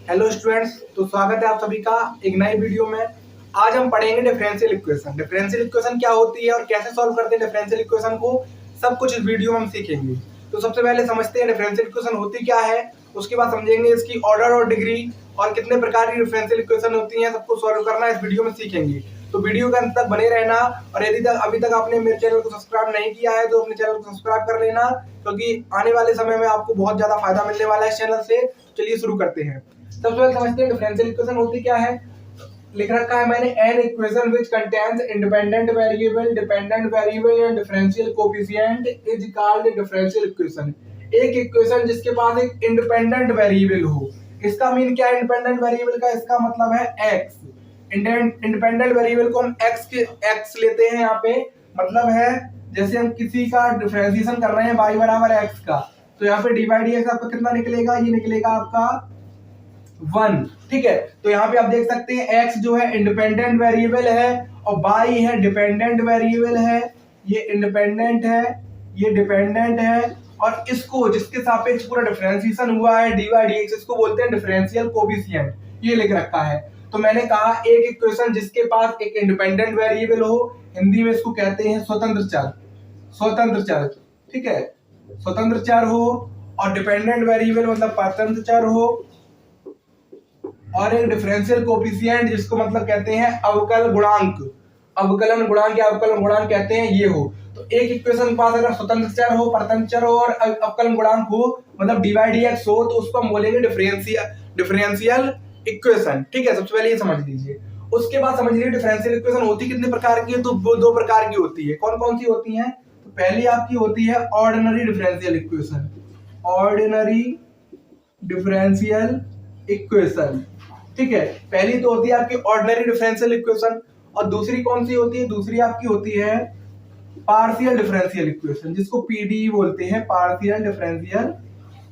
Hello students, तो स्वागत है आप सभी का एक नई वीडियो में। आज हम पढ़ेंगे डिफरेंशियल इक्वेशन। डिफरेंशियल इक्वेशन क्या होती है और कैसे सॉल्व करते हैं डिफरेंशियल इक्वेशन को, सब कुछ इस वीडियो में हम सीखेंगे। तो सबसे पहले समझते हैं डिफरेंशियल इक्वेशन होती क्या है, उसके बाद समझेंगे इसकी ऑर्डर और डिग्री और कितने प्रकार की डिफरेंशियल इक्वेशन होती हैं, सबको सॉल्व करना इस वीडियो में सीखेंगे। तो वीडियो के अंत तक बने रहना। और यदि अभी तक आपने मेरे चैनल को सब्सक्राइब नहीं किया है तो अपने चैनल को सब्सक्राइब कर लेना, क्योंकि आने वाले समय में आपको बहुत ज्यादा फायदा मिलने वाला है इस चैनल से। चलिए शुरू करते हैं। सबसे पहले समझते हैं डिफरेंशियल इक्वेशन होती क्या है। लिख रखा है मैंने, an equation which contains independent variable, dependent variable and differential coefficient is called differential equation. एक इक्वेशन जिसके पास एक इंडिपेंडेंट वेरिएबल हो। इसका मीन क्या है इंडिपेंडेंट वेरिएबल का? इसका मतलब है एक्स। इंडिपेंडेंट वेरिएबल को हम एक्स लेते हैं यहाँ पे, मतलब है जैसे हम किसी का डिफरेंशिएशन कर रहे हैं y बराबर एक्स का, तो यहाँ पे डी बाई डी एक्स आपका कितना निकलेगा? ये निकलेगा आपका 1। ठीक है, तो यहाँ पे आप देख सकते हैं x जो है इंडिपेंडेंट वेरिएबल है और y है डिपेंडेंट वेरिएबल है। ये इंडिपेंडेंट है, ये डिपेंडेंट है, और इसको जिसके सापेक्ष पूरा डिफरेंशिएशन हुआ है डी बाई डी एक्स, इसको बोलते हैं डिफरेंशियल कोएफिशिएंट। ये लिख रखा है। तो मैंने कहा एक इक्वेशन जिसके पास एक इंडिपेंडेंट वेरिएबल हो, हिंदी में इसको कहते हैं स्वतंत्र चर। स्वतंत्र चर, ठीक है, स्वतंत्र चर हो, और डिपेंडेंट वेरिएबल मतलब परतंत्र चर हो, और एक डिफरेंशियल कोएफिशिएंट जिसको मतलब कहते हैं अवकल गुणांक, अवकलन गुणांक या अवकलन गुणांक कहते हैं, ये हो। तो एक इक्वेशन के पास अगर स्वतंत्र चर हो, परतंत्र चर हो और अवकलन गुणांक हो, मतलब डी बाई डी एक्स हो, तो उसको हम बोलेंगे डिफरेंशियल इक्वेशन। ठीक है, सबसे पहले ये समझ लीजिए। उसके बाद समझ लीजिए डिफरेंशियल इक्वेशन होती कितने प्रकार की है, तो वो 2 प्रकार की होती है। कौन कौन सी होती है? तो पहली आपकी होती है ordinary differential equation. Ordinary differential equation, ठीक है, पहली तो होती है आपकी ऑर्डिनरी डिफरेंशियल इक्वेशन। और दूसरी कौन सी होती है? दूसरी आपकी होती है पार्शियल डिफरेंशियल इक्वेशन, जिसको पीडी बोलते हैं, पार्शियल डिफरेंशियल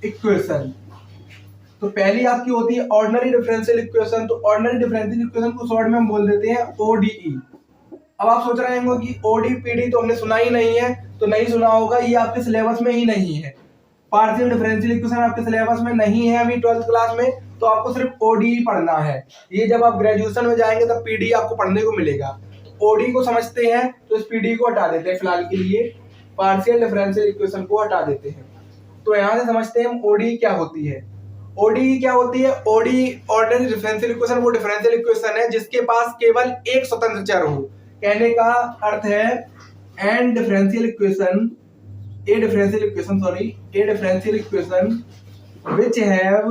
इक्वेशन। तो पहली आपकी होती है ऑर्डिनरी डिफरेंशियल इक्वेशन। तो ऑर्डिनरी डिफरेंशियल इक्वेशन को शॉर्ट में हम बोल देते हैं ओडीई। अब आप सोच रहे होंगे कि ओडी पीडी तो हमने सुना ही नहीं है, तो नहीं सुना होगा, ये आपके सिलेबस में ही नहीं है। पार्शियल डिफरेंशियल इक्वेशन आपके सिलेबस में नहीं है अभी 12th क्लास में, तो आपको सिर्फ ओडी पढ़ना है। ये जब आप ग्रेजुएशन में जाएंगे तब पीडी आपको पढ़ने को मिलेगा। तो ओडी को समझते हैं तो इस पीडी को हटा देते हैं फिलहाल के लिए, पार्शियल डिफरेंशियल इक्वेशन को हटा देते हैं। तो यहां से समझते हैं ओडी क्या होती है। ओडी क्या होती है? ओडी ऑर्डिनरी डिफरेंशियल इक्वेशन वो डिफरेंशियल इक्वेशन है जिसके पास केवल एक स्वतंत्र चर हो। कहने का अर्थ है an differential equation, a differential equation which have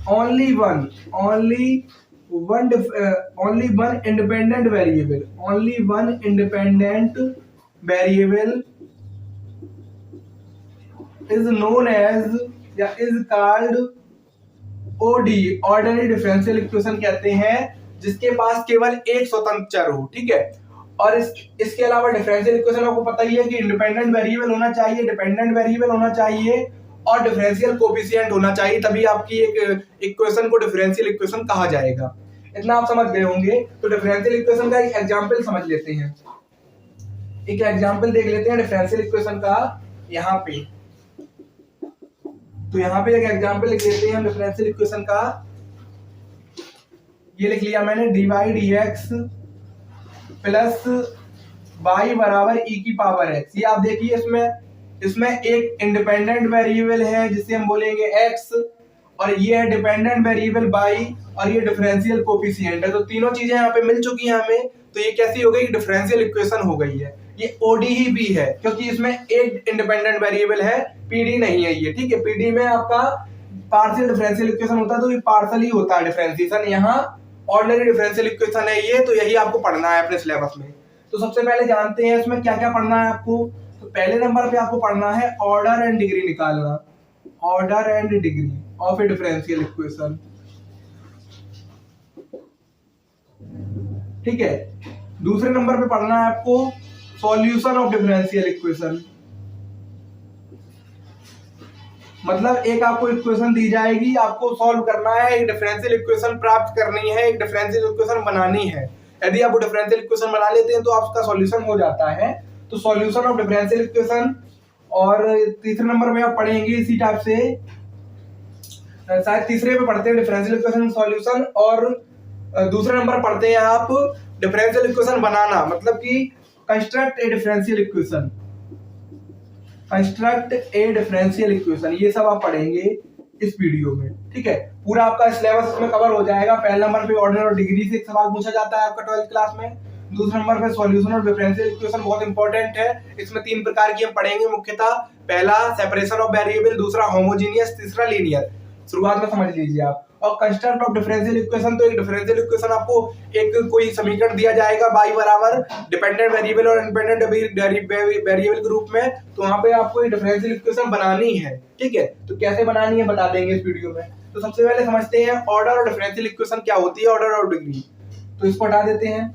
only one independent variable is known as या is called ODE, ordinary differential equation कहते हैं, जिसके पास केवल एक स्वतंत्र चर हो। ठीक है, और इसके अलावा डिफरेंशियल इक्वेशन आपको पता ही है कि इंडिपेंडेंट वेरिएबल होना चाहिए, डिपेंडेंट वेरिएबल होना चाहिए और डिफरेंशियल कोएफिशिएंट होना चाहिए, तभी आपकी एक इक्वेशन को डिफरेंशियल इक्वेशन कहा जाएगा। इतना आप समझ गए होंगे। तो डिफरेंशियल इक्वेशन का एक एग्जांपल समझ लेते हैं, एक एग्जांपल देख लेते हैं डिफरेंशियल इक्वेशन का। यहाँ पे तो यहाँ पे एक एग्जांपल लिख लेते हैं हम डिफरेंशियल इक्वेशन का। ये लिख लिया मैंने, D by D x plus y बराबर e की पावर x। ये आप देखिए इसमें एक इंडिपेंडेंट वेरिएबल है जिसे हम बोलेंगे x, और ये है डिपेंडेंट वेरिएबल y, और ये डिफरेंशियल कोएफिशिएंट है। तो तीनों चीजें यहाँ पे मिल चुकी हैं हमें। तो ये कैसी हो गई? डिफरेंशियल इक्वेशन हो गई है। ये ओडी ही भी है क्योंकि इसमें एक इंडिपेंडेंट वेरिएबल है, पीडी नहीं है ये। ठीक है, पीडी में आपका पार्शियल डिफरेंशियल इक्वेशन होता है, तो ये पार्शियल ही होता है डिफरेंशिएशन। यहाँ ऑर्डिनरी डिफरेंशियल इक्वेशन है ये, तो यही आपको पढ़ना है अपने सिलेबस में। तो सबसे पहले जानते हैं इसमें क्या क्या पढ़ना है आपको। तो पहले नंबर पे आपको पढ़ना है ऑर्डर एंड डिग्री निकालना, order and degree of a differential equation. ठीक है, दूसरे नंबर पे पढ़ना है आपको सॉल्यूशन ऑफ डिफरेंशियल इक्वेशन। मतलब एक आपको इक्वेशन दी जाएगी, आपको सॉल्व करना है, एक डिफरेंशियल इक्वेशन प्राप्त करनी है, एक डिफरेंशियल इक्वेशन बनानी है। यदि आप डिफरेंशियल इक्वेशन बना लेते हैं तो आपका सॉल्यूशन हो जाता है। तो सॉल्यूशन ऑफ डिफरेंशियल इक्वेशन। और तीसरे नंबर में आप पढ़ेंगे इसी टाइप से शायद तीसरे पे पढ़ते हैं डिफरेंशियल इक्वेशन सॉल्यूशन, और दूसरे नंबर पढ़ते हैं आप डिफरेंशियल इक्वेशन बनाना, मतलब कि कंस्ट्रक्ट ए डिफरेंशियल इक्वेशन, कंस्ट्रक्ट ए डिफरेंशियल इक्वेशन, ये सब आप पढ़ेंगे इस वीडियो में। ठीक है, पूरा आपका सिलेबस इसमें कवर हो जाएगा। पहले नंबर पे ऑर्डर और डिग्री से एक सवाल पूछा जाता है आपका 12th क्लास में। दूसरे नंबर पे सॉल्यूशन और डिफरेंशियल इक्वेशन बहुत इंपॉर्टेंट है। इसमें 3 प्रकार की हम पढ़ेंगे मुख्यतः। पहला सेपरेशन ऑफ वेरिएबल, दूसरा होमोजीनियस, तीसरा लीनियर। शुरुआत में समझ लीजिए आप। और कंस्ट्रक्ट ऑफ डिफरेंशियल इक्वेशन, तो एक डिफरेंशियल इक्वेशन आपको एक कोई समीकरण दिया जाएगा y बराबर डिपेंडेंट वेरिएबल और इंडिपेंडेंट वेरिएबल के रूप में, तो वहां पे आपको एक डिफरेंशियल इक्वेशन बनानी है। ठीक है, तो कैसे बनानी है बता देंगे इस वीडियो में। तो सबसे पहले समझते हैं ऑर्डर और डिफरेंशियल इक्वेशन क्या होती है, ऑर्डर और डिग्री। तो इसको हटा देते हैं।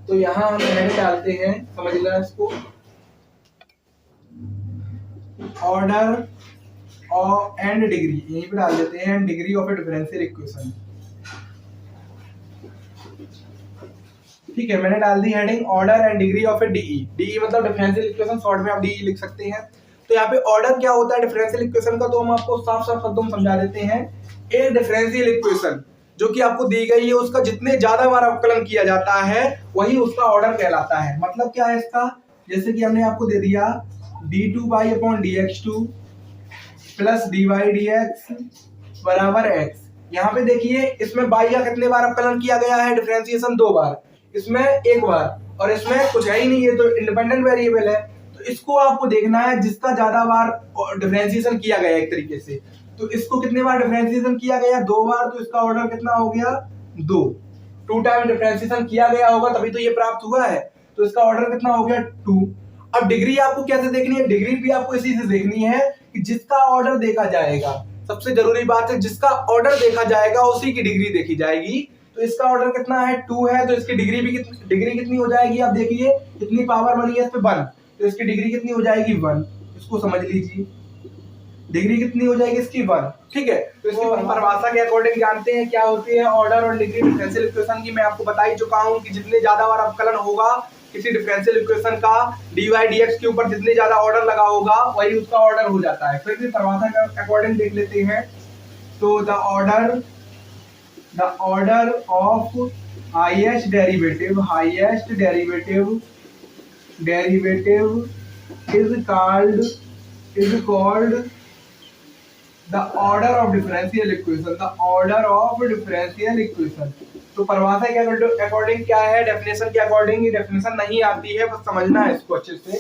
तो यहाँ हम हेड डालते हैं, समझ लेना इसको, ऑर्डर और एंड डिग्री यहीं पे डाल देते हैं, degree of a differential equation. ठीक है, मैंने डाल दी heading order and degree of a DE. DE मतलब डिफरेंशियल इक्वेशन, शॉर्ट में आप डीई लिख सकते हैं। तो यहाँ पे ऑर्डर क्या होता है डिफरेंशियल इक्वेशन का, तो हम आपको साफ साफ शब्दों में समझा देते हैं। ए डिफरेंशियल इक्वेशन जो कि आपको दी गई है, उसका जितने ज्यादा बार अवकलन किया जाता है वही उसका ऑर्डर कहलाता है। मतलब क्या है इसका, जैसे कि हमने आपको दे दिया d2y/dx2 प्लस dy/dx बराबर x। यहाँ पे देखिए इसमें y का कितने बार अवकलन किया गया है, डिफरेंशिएशन 2 बार, इसमें 1 बार, और इसमें कुछ है ही नहीं, ये तो इंडिपेंडेंट वेरिएबल है। तो इसको आपको देखना है जिसका ज्यादा बार डिफरेंशिएशन किया गया एक तरीके से। तो इसको कितने बार डिफरेंशिएशन किया गया, 2 बार, तो इसका ऑर्डर कितना हो गया 2 टाइम डिफरेंशिएशन किया गया होगा तभी तो ये प्राप्त हुआ है। तो इसका ऑर्डर कितना हो गया 2। अब डिग्री आपको कैसे देखनी है, डिग्री भी आपको इसी से देखनी है कि जिसका ऑर्डर देखा जाएगा, सबसे जरूरी बात है जिसका ऑर्डर देखा जाएगा उसी की डिग्री देखी जाएगी। तो इसका ऑर्डर कितना है 2 है, तो इसकी डिग्री भी डिग्री कितनी हो जाएगी, आप देखिए कितनी पावर बनी है इस पे 1, तो इसकी डिग्री कितनी हो जाएगी 1। इसको समझ लीजिए, डिग्री कितनी हो जाएगी इसकी 1। ठीक है, तो इसकी परिभाषा के अकॉर्डिंग जानते हैं क्या होती है ऑर्डर और डिग्री डिफरेंशियल इक्वेशन की। मैं आपको बता ही चुका हूं कि जितने ज्यादा बार अवकलन होगा किसी डिफरेंशियल इक्वेशन का dy/dx के ऊपर जितने ज्यादा ऑर्डर लगा होगा वही उसका ऑर्डर हो जाता है। फिर भी परिभाषा के अकॉर्डिंग देख लेते हैं। तो the order of highest derivative is called the order of differential equation। तो परिभाषा के अकॉर्डिंग क्या है, डेफिनेशन के अकॉर्डिंग, ये डेफिनेशन नहीं आती है बस समझना है इसको अच्छे से।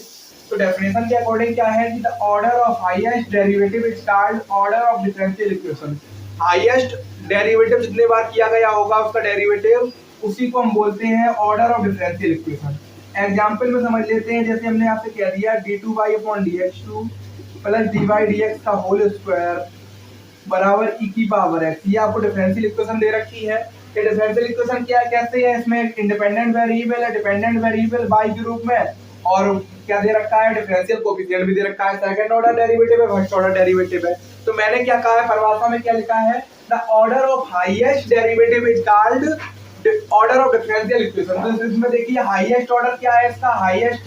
तो डेफिनेशन के अकॉर्डिंग क्या है कि the order of highest derivative is called order of differential equation. Highest derivative जितने बार किया गया होगा उसका डेरिवेटिव, उसी को हम बोलते हैं order of differential equation. Example में समझ लेते हैं, जैसे हमने आपसे कह दिया d2y/dx2 प्लस dy/dx का होल स्क्वायर बराबर e की पावर x। ये आपको डिफरेंशियल इक्वेशन दे रखी है। ये डिफरेंशियल इक्वेशन क्या कैसे है, इसमें इंडिपेंडेंट वेरिएबल है, डिपेंडेंट वेरिएबल y के रूप में, और क्या दे रखा है, डिफरेंशियल कोएफिशिएंट भी दे रखा है। सेकंड ऑर्डर डेरिवेटिव है, फर्स्ट ऑर्डर डेरिवेटिव है। तो मैंने क्या कहा है, परिभाषा में क्या लिखा है, the order of highest derivative is called order of differential equation. तो इसमें देखिए हाईएस्ट ऑर्डर क्या है इसका, हाईएस्ट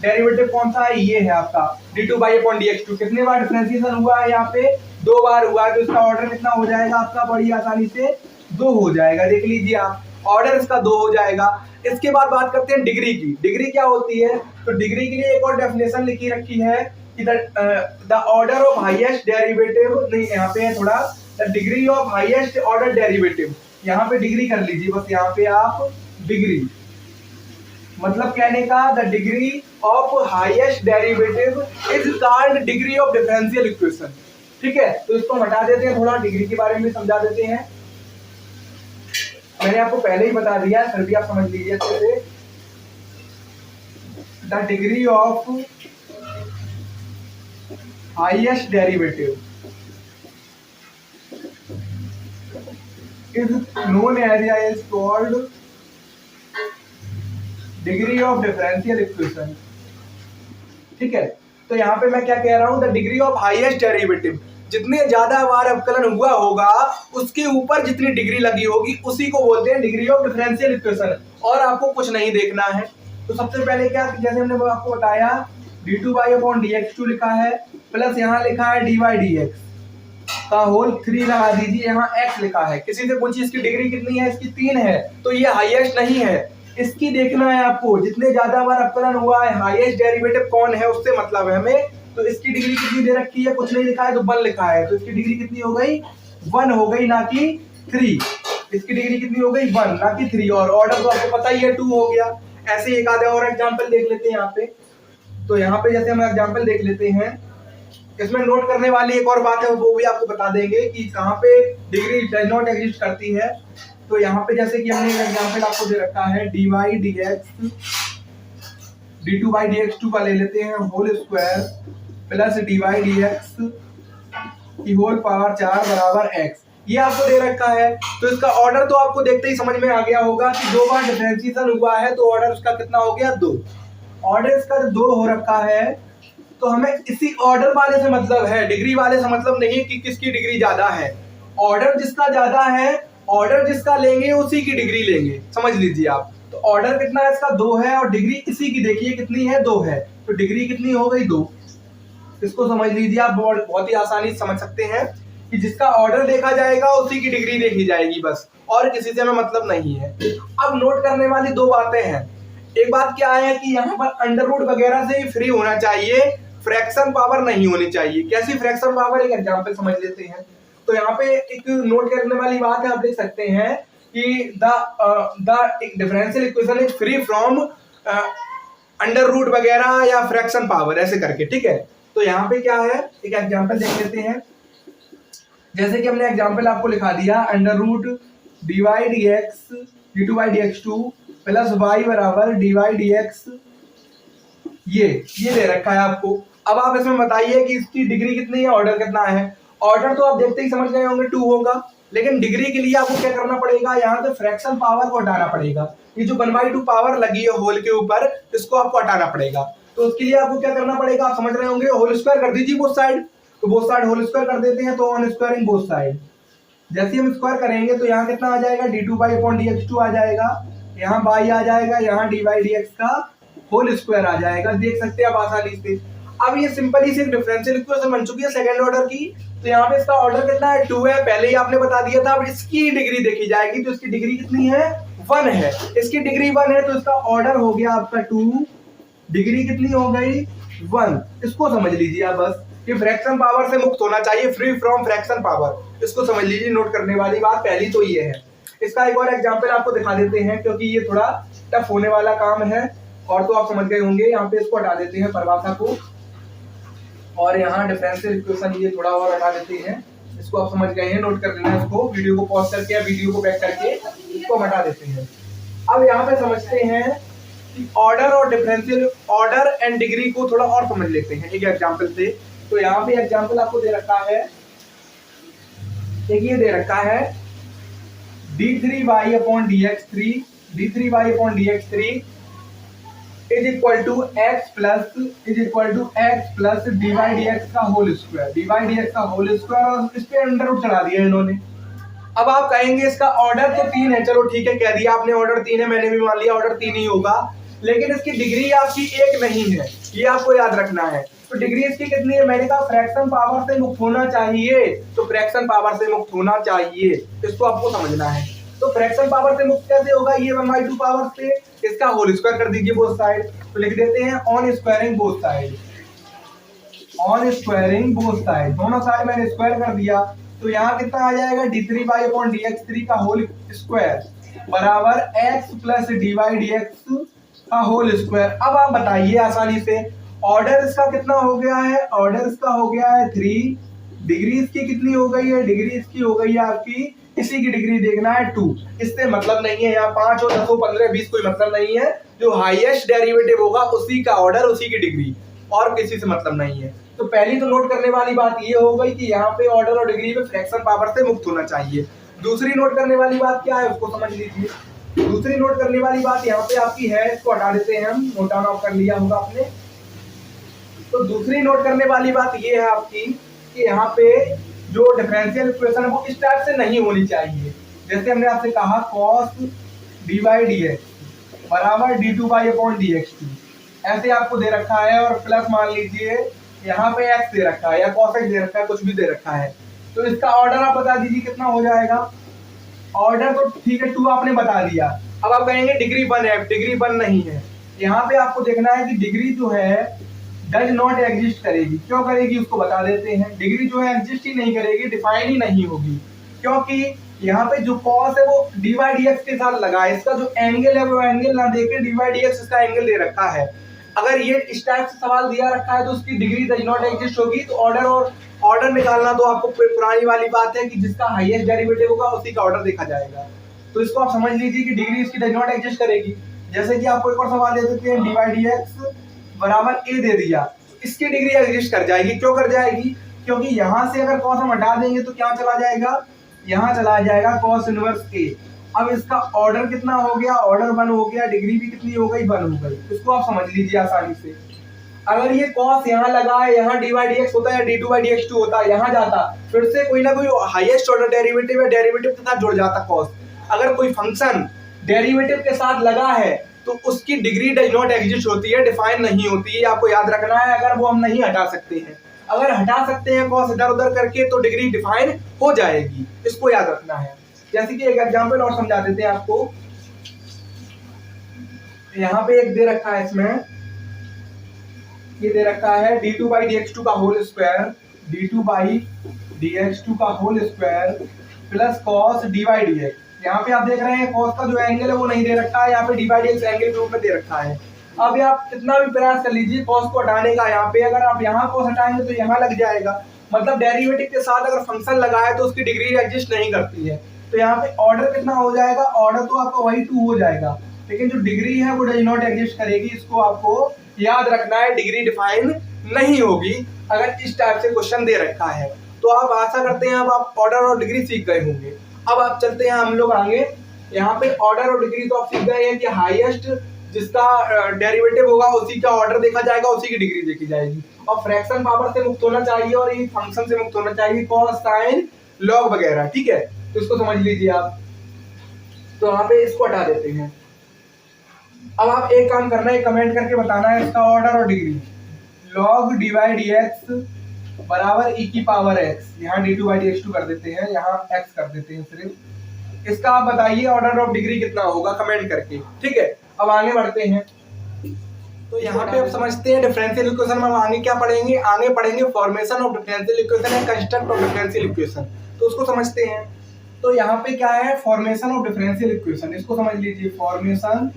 डेरिवेटिव कौन सा है, ये है आपका d2y/dx2। कितने बार डिफरेंशिएशन हुआ है, यहाँ पे 2 बार हुआ है, तो इसका ऑर्डर कितना हो जाएगा आपका, बड़ी आसानी से 2 हो जाएगा। देख लीजिए आप, ऑर्डर इसका 2 हो जाएगा। इसके बाद बात करते हैं डिग्री की। डिग्री क्या होती है, तो डिग्री के लिए एक और डेफिनेशन लिखी रखी है कि the order of highest derivative, नहीं यहाँ पे है थोड़ा, the degree of highest order derivative. यहाँ पे डिग्री कर लीजिए बस, यहाँ पे आप डिग्री मतलब कहने का, the degree of highest derivative is called degree of differential equation. ठीक है, तो इसको हटा देते हैं, थोड़ा डिग्री के बारे में समझा देते हैं। मैंने आपको पहले ही बता दिया, फिर भी आप समझ लीजिए अच्छे से। The degree of highest derivative is known as called degree of differential equation. ठीक है, तो यहाँ पे मैं क्या कह रहा हूँ, the degree of highest derivative, जितने ज्यादा बार अवकलन हुआ होगा उसके ऊपर जितनी डिग्री लगी होगी उसी को बोलते हैं डिग्री ऑफ डिफरेंशियल इक्वेशन। और आपको कुछ नहीं देखना है। तो सबसे पहले क्या, जैसे हमने आपको बताया d2y/dx2 लिखा है, प्लस यहाँ लिखा है dy/dx का होल 3 लगा दीजिए, यहाँ x लिखा है। किसी से पूछिए इसकी डिग्री कितनी है, इसकी 3 है, तो ये हाईएस्ट नहीं है, इसकी देखना है आपको। जितने ज्यादा बार अपकरण हुआ है, हाईएस्ट डेरिवेटिव कौन है उससे मतलब है हमें। तो इसकी डिग्री कितनी दे रखी है, कुछ नहीं लिखा है तो 1 लिखा है, तो इसकी डिग्री कितनी हो गई, 1 हो गई, ना कि 3। इसकी डिग्री कितनी हो गई, 1 ना कि 3। और ऑर्डर तो आपको पता ही है 2 हो गया। ऐसे एक आधा और एग्जाम्पल देख लेते हैं यहाँ पे। तो यहाँ पे जैसे हम एग्जाम्पल देख लेते हैं, इसमें नोट करने वाली एक और बात है, वो भी आपको बता देंगे कि कहाँ पे डिग्री डज नॉट एग्जिस्ट करती है। तो यहाँ पे जैसे कि हमने एक एग्जाम्पल आपको दे रखा है, dy/dx d2/dx2 का ले लेते हैं होल स्क्वायर प्लस dy/dx की होल पावर 4 बराबर x, ये आपको दे रखा है। तो इसका ऑर्डर तो आपको देखते ही समझ में आ गया होगा कि 2 बार डिफरेंशिएशन हुआ है तो ऑर्डर उसका कितना हो गया, 2। ऑर्डर इसका 2 हो रखा है, तो हमें इसी ऑर्डर वाले से मतलब है, डिग्री वाले से मतलब नहीं कि किसकी डिग्री ज्यादा है। ऑर्डर जिसका ज्यादा है, ऑर्डर जिसका लेंगे उसी की डिग्री लेंगे, समझ लीजिए आप। तो ऑर्डर कितना है इसका, 2 है, और डिग्री इसी की देखिए कितनी है, 2 है, तो डिग्री कितनी हो गई, 2। इसको समझ लीजिए आप, बहुत ही आसानी से समझ सकते हैं कि जिसका ऑर्डर देखा जाएगा उसी की डिग्री देखी जाएगी बस, और किसी से हमें मतलब नहीं है। अब नोट करने वाली 2 बातें हैं। एक बात क्या है कि यहाँ पर अंडर रूट वगैरह से फ्री होना चाहिए, फ्रैक्शन पावर नहीं होनी चाहिए। कैसी फ्रैक्शन पावर, एक एग्जांपल समझ लेते हैं। तो यहाँ पे एक नोट करने वाली बात है, आप देख सकते हैं कि the differential equation is free from under root वगैरह या फ्रैक्शन पावर, ऐसे करके, ठीक है। तो यहाँ पे क्या है, एक एग्जांपल देख लेते हैं। जैसे कि हमने एग्जांपल आपको लिखा दिया, under root dy/dx d2/dx2 plus y बराबर dy/dx, ये दे रखा है आपको। अब आप इसमें बताइए कि इसकी डिग्री कितनी है, ऑर्डर कितना है। ऑर्डर तो आप देखते ही समझ गए होंगे 2 होगा, लेकिन डिग्री के लिए आपको क्या करना पड़ेगा, यहाँ से फ्रैक्शन पावर को हटाना पड़ेगा। ये जो 1/2 पावर लगी है होल के ऊपर, इसको आपको हटाना पड़ेगा। तो उसके लिए आपको क्या करना पड़ेगा, आप समझ रहे होंगे, होल स्क्वायर कर दीजिए बोथ साइड। तो बोथ साइड होल स्क्वायर कर देते हैं, तो ऑन स्क्वायरिंग बोथ साइड। जैसे हम स्क्वायर करेंगे तो यहाँ कितना आ जाएगा, d2/dx2 आ जाएगा, यहाँ y आ जाएगा, यहाँ dy/dx का होल स्क्वायर आ जाएगा। देख सकते हैं आप आसानी से। अब ये सिंपली से डिफरेंशियल इक्वेशन बन चुकी है सेकंड ऑर्डर की। तो यहाँ पे इसका ऑर्डर कितना है, 2 है, पहले ही आपने बता दिया था। अब इसकी डिग्री देखी जाएगी, तो इसकी डिग्री कितनी है, 1 है। इसकी डिग्री 1 है, तो इसका ऑर्डर हो गया आपका 2, डिग्री कितनी हो गई, 1। इसको समझ लीजिए आप बस, कि फ्रैक्शन पावर से मुक्त होना चाहिए, फ्री फ्रॉम फ्रैक्शन पावर। इसको समझ लीजिए, नोट करने वाली बात पहली तो ये है। इसका एक और एग्जांपल आपको दिखा देते हैं, क्योंकि ये थोड़ा टफ होने वाला काम है, और तो आप समझ गए होंगे। यहाँ पे इसको हटा देते हैं परिभाषा को, और यहाँ डिफरेंशियल इक्वेशन ये थोड़ा और हटा देते हैं। इसको आप समझ गए हैं, नोट कर लेना इसको, वीडियो को पॉज करके या वीडियो को बैक करके इसको हटा देते हैं। अब यहाँ पे समझते हैं कि ऑर्डर और डिफरेंशियल, ऑर्डर एंड डिग्री को थोड़ा और समझ लेते हैं एक एग्जांपल से। तो यहाँ पे एग्जांपल आपको दे रखा है, एक ये दे रखा है d3y/dx3 is equal to x plus dy/dx का होल स्क्वायर, dy/dx का होल स्क्वायर, और इस पे अंडर रूट चढ़ा दिया इन्होंने। अब आप कहेंगे इसका ऑर्डर तो 3 है, चलो ठीक है, कह दिया आपने ऑर्डर 3 है, मैंने भी मान लिया ऑर्डर 3 ही होगा, लेकिन इसकी डिग्री आपकी 1 नहीं है, ये आपको याद रखना है। तो डिग्री इसकी कितनी है, मैंने कहा फ्रैक्शन पावर से मुक्त होना चाहिए, तो फ्रैक्शन पावर से मुक्त होना चाहिए, इसको आपको समझना है। तो फ्रैक्शन पावर से मुक्त कैसे होगा, ये 1/2 पावर से, इसका होल स्क्वायर कर दीजिए बोथ साइड। तो लिख देते हैं on squaring both side, on squaring both side, दोनों साइड मैंने स्क्वायर कर दिया। तो यहाँ कितना आ जाएगा, d3y/dx3 का होल स्क्वायर बराबर x प्लस dy/dx का होल स्क्वायर। अब आप बताइए आसानी से, ऑर्डर इसका कितना हो गया है, ऑर्डर इसका हो गया है 3, डिग्री इसकी कितनी हो गई है, डिग्री इसकी हो गई है आपकी, इसी की डिग्री देखना है 2। इससे मतलब नहीं है, यहाँ 5 हो 10 हो 15 20 कोई मतलब नहीं है। जो हाईएस्ट डेरिवेटिव होगा उसी का ऑर्डर, उसी की डिग्री, और किसी से मतलब नहीं है। तो पहली तो नोट करने वाली बात ये हो गई कि यहाँ पे ऑर्डर और डिग्री में फ्रैक्शन पावर से मुक्त होना चाहिए। दूसरी नोट करने वाली बात क्या है, उसको समझ लीजिए। दूसरी नोट करने वाली बात यहाँ पे आपकी है, इसको हटा देते हैं हम, नोट डाउन ऑफ कर लिया होगा आपने। तो दूसरी नोट करने वाली बात ये है आपकी कि यहाँ पे जो डिफरेंशियल इक्वेशन है वो इस टाइप से नहीं होनी चाहिए। जैसे हमने आपसे कहा cos dy/dx बराबर d2y/dx2, ऐसे आपको दे रखा है, और प्लस मान लीजिए यहाँ पे x दे रखा है या cos x दे रखा है, कुछ भी दे रखा है, तो इसका ऑर्डर आप बता दीजिए कितना हो जाएगा। ऑर्डर तो ठीक है 2 आपने बता दिया। अब आप कहेंगे डिग्री 1 है, डिग्री 1 नहीं है। यहाँ पे आपको देखना है कि डिग्री जो है डज नॉट एग्जिस्ट करेगी। क्यों करेगी उसको बता देते हैं। डिग्री जो है एग्जिस्ट ही नहीं करेगी, डिफाइन ही नहीं होगी, क्योंकि यहाँ पे जो कॉस है वो डी बाई डी एक्स के साथ लगा है। इसका जो एंगल है वो एंगल ना देके डी बाई डी एक्स इसका एंगल दे रखा है। अगर ये इस टाइप से सवाल दिया रखा है तो उसकी डिग्री डज नॉट एग्जिस्ट होगी। तो ऑर्डर निकालना तो आपको पुरानी वाली बात है कि जिसका हाईएस्ट डेरिवेटिव होगा उसी का ऑर्डर देखा जाएगा। तो इसको आप समझ लीजिए कि डिग्री इसकी डज नॉट एग्जिस्ट करेगी। जैसे कि आपको एक और सवाल दे देते हैं, डी बाई डी एक्स बराबर ए दे दिया, इसकी डिग्री एग्जिस्ट कर जाएगी। क्यों कर जाएगी? क्योंकि यहाँ से अगर कॉस हम हटा देंगे तो क्या चला जाएगा, यहाँ चला जाएगा कॉस इनवर्स ए। अब इसका ऑर्डर कितना हो गया, ऑर्डर 1 हो गया, डिग्री भी कितनी हो गई, 1 हो गई। इसको आप समझ लीजिए आसानी से। अगर ये कॉस यहाँ लगा है, यहाँ डी बाई डी एक्स होता है, D two by D x two होता है, यहाँ जाता, फिर से कोई ना कोई हाईएस्ट ऑर्डर डेरिवेटिव या डेरिवेटिव के साथ जुड़ जाता कॉस। अगर कोई फंक्शन डेरिवेटिव के साथ लगा है तो उसकी डिग्री डज नॉट एग्जिस्ट होती है, डिफाइन नहीं होती है। आपको याद रखना है, अगर वो हम नहीं हटा सकते हैं। अगर हटा सकते हैं कॉस इधर उधर करके तो डिग्री डिफाइन हो जाएगी, इसको याद रखना है। जैसे कि एक एग्जांपल और समझा देते हैं आपको। यहाँ पे एक दे रखा है, इसमें ये दे रखा है D two by D x two का whole square, D two by D x two का whole square plus cos D by D X. यहाँ पे आप देख रहे हैं कॉस का जो एंगल है वो नहीं दे रखा है, यहाँ पे D by D x angle के रूप में दे रखा है। अब आप कितना भी प्रयास कर लीजिए कॉस को हटाने का, यहाँ पे अगर आप यहाँ कॉस हटाएंगे तो यहाँ लग जाएगा। मतलब डेरिवेटिव के साथ अगर फंक्शन लगा है तो उसकी डिग्री एग्जिस्ट नहीं करती है। तो यहाँ पे ऑर्डर कितना हो जाएगा, ऑर्डर तो आपका वही 2 हो जाएगा, लेकिन जो डिग्री है वो डज नॉट एग्जिस्ट करेगी। इसको आपको याद रखना है, डिग्री डिफाइन नहीं होगी अगर इस टाइप से क्वेश्चन दे रखा है। तो आप आशा करते हैं अब आप ऑर्डर और डिग्री सीख गए होंगे। अब आप चलते हैं हम लोग आगे। यहाँ पे ऑर्डर और डिग्री तो आप सीख गए हैं कि हाईएस्ट जिसका डेरिवेटिव होगा उसी का ऑर्डर देखा जाएगा, उसी की डिग्री देखी जाएगी। और फ्रैक्शन पावर से मुक्त होना चाहिए और ये फंक्शन से मुक्त होना चाहिए, कॉस साइन लॉग वगैरह, ठीक है। तो इसको समझ लीजिए आप। तो यहाँ पे इसको हटा देते हैं। अब आप एक काम करना है, कमेंट करके बताना है इसका ऑर्डर और degree. Log d by D x बराबर ई की पावर एक्स, यहाँ d two by D x two कर देते हैं, यहाँ एक्स कर देते हैं सिर्फ। इसका आप बताइए ऑर्डर ऑफ डिग्री कितना होगा कमेंट करके, ठीक है। अब आगे बढ़ते हैं। तो यहाँ पे आप समझते हैं डिफरेंशियल इक्वेशन में हम आगे क्या पढ़ेंगे, आगे पढ़ेंगे formation of differential equation and construct of differential equation. तो उसको समझते हैं। तो यहाँ पे क्या है, फॉर्मेशन ऑफ डिफरेंशियल इक्वेशन, इसको समझ लीजिए, फॉर्मेशन